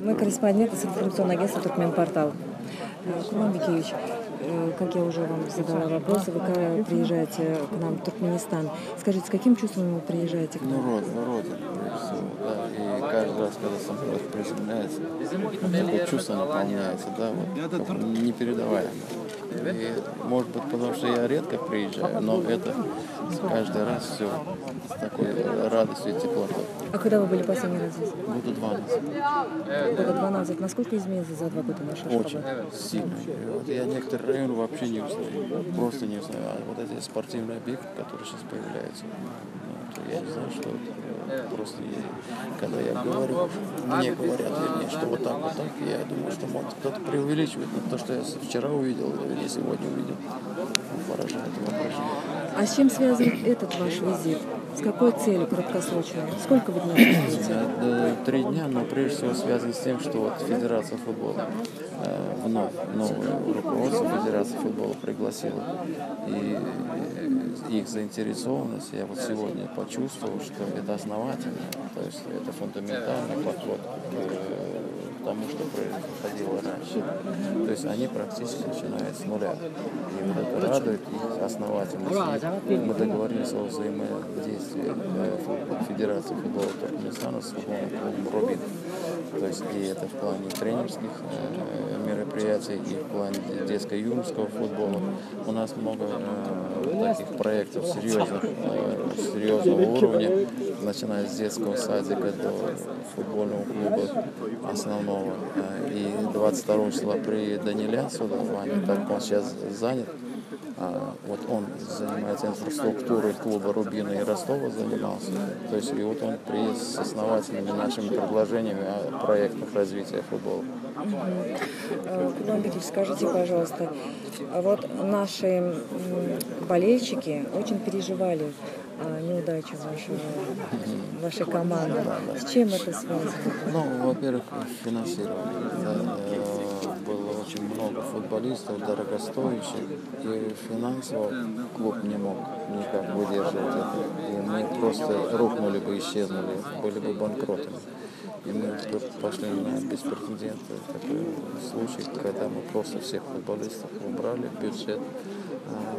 Мы корреспонденты с информационного агентства «Туркменпортал». Курман Бекеевич, как я уже вам задала вопросы, вы приезжаете к нам в Туркменистан. Скажите, с каким чувством вы приезжаете к нам? Родина, прежде всего, да. И каждый раз, когда самолет приземляется, такое чувство наполняется, да, вот, как непередаваемое. И, может быть, потому что я редко приезжаю, но это каждый раз все с такой радостью и теплотой. А когда вы были последний раз здесь? Года 2 назад. Года 2 назад. Насколько изменился за 2 года наша работа? Очень сильно. Вот я некоторые районы вообще не узнаю, просто не узнаю. А вот эти спортивные объекты, которые сейчас появляются, я не знаю, что это. Просто когда я говорю, мне говорят, вернее, что вот так, я думаю, что может кто-то преувеличивает, но то, что я вчера увидел, или сегодня увидел, поражает воображение. А с чем связан этот ваш визит? С какой целью краткосрочной? Сколько вы дней будете? 3 дня, но прежде всего связано с тем, что вот Федерация футбола вновь новое руководство Федерации футбола пригласило. И их заинтересованность я вот сегодня почувствовал, что это основательно, то есть это фундаментальный подход к тому, что происходило раньше. То есть они практически начинают с нуля. И вот это радует их основательность. И мы договорились о взаимодействии Федерации футбола Туркменистана с футбольным клубом «Рубин». То есть и это в плане тренерских мероприятий, и в плане детско-юношеского футбола. У нас много таких проектов серьезного уровня, начиная с детского садика до футбольного клуба основного. И 22 числа приедет Данилян сюда, так как он сейчас занят. Вот он занимается инфраструктурой клуба «Рубина» и Ростова занимался. То есть и вот он приедет с основательными нашими предложениями о проектах развития футбола. Курман Бекеевич, скажите, пожалуйста, вот наши болельщики очень переживали неудачу вашей команды. С чем это связано? Ну, во-первых, финансирование. Было очень много футболистов дорогостоящих, и финансово клуб не мог никак выдерживать это. И мы просто рухнули бы, исчезнули, были бы банкротами. И мы пошли на беспрецедентный такой случай, когда мы просто всех футболистов убрали в бюджет,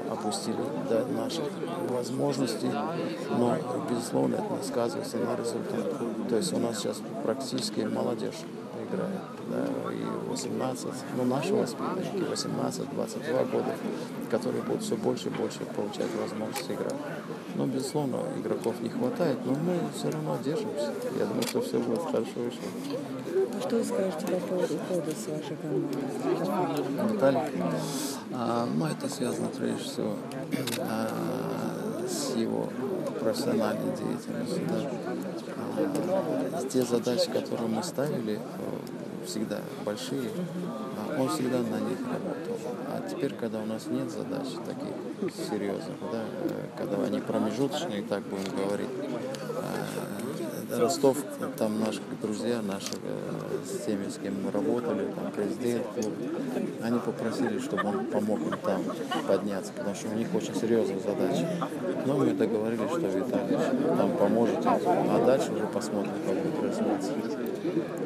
опустили до наших возможностей, но, безусловно, это сказывается на результат. То есть у нас сейчас практически молодежь играет, да, и 18, наши воспитанники, 18-22 года, которые будут все больше и больше получать возможность играть. Но, безусловно, игроков не хватает, но мы все равно держимся. Я думаю, что все будет хорошо еще. Что вы скажете по поводу ухода с вашей команды? Виталик? Это связано, прежде всего, с его профессиональной деятельностью. Да. Те задачи, которые мы ставили, всегда большие, он всегда на них работал. А теперь, когда у нас нет задач таких серьезных, да, когда они промежуточные, так будем говорить, Ростов, там наши друзья, с теми, с кем мы работали, там президент клуба, они попросили, чтобы он помог им там подняться, потому что у них очень серьезные задачи. Но мы договорились, что Виталий там поможет, а дальше уже посмотрим, как будет развиваться.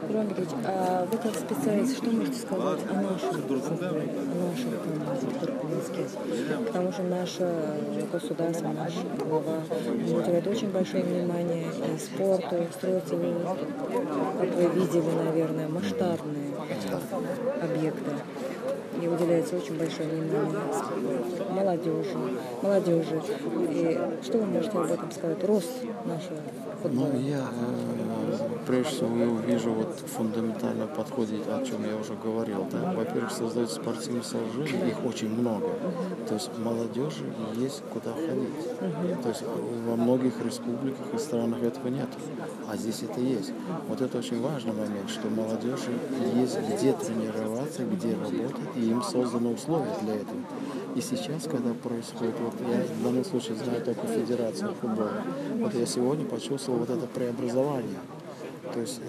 Курман Бекеевич, а вы как специалист, что можете сказать о нашем футболе, о нашем команде в Туркмениске? Потому что наше государство, наш глава уделяет очень большое внимание и спорту, и строятся, как вы видели, наверное, масштабные объекты. И уделяется очень большое внимание молодежи. И что вы можете об этом сказать? Рост нашего футбола. Я прежде всего вижу фундаментальном подходе, о чем я уже говорил. Да? Во-первых, создают спортивные сооружения, их очень много. То есть молодежи есть куда ходить. То есть во многих республиках и странах этого нет. А здесь это есть. Вот это очень важный момент, что молодежи есть где тренироваться, где работать, и им созданы условия для этого. И сейчас, когда происходит, я в данном случае знаю только Федерацию футбола, я сегодня почувствовал это преобразование. То есть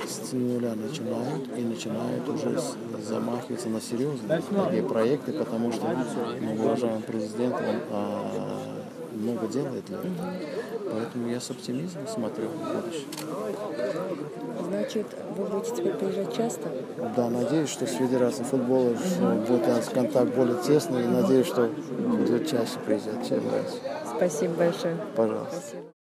с нуля начинают уже замахиваться на серьезные такие проекты, потому что уважаемый президент, он много делает для этого. Поэтому я с оптимизмом смотрю в будущее. Значит, вы будете теперь приезжать часто? Да, надеюсь, что с Федерацией футбола будет у нас контакт более тесный, и надеюсь, что будет чаще приезжать, чем раньше. Спасибо большое. Пожалуйста. Спасибо.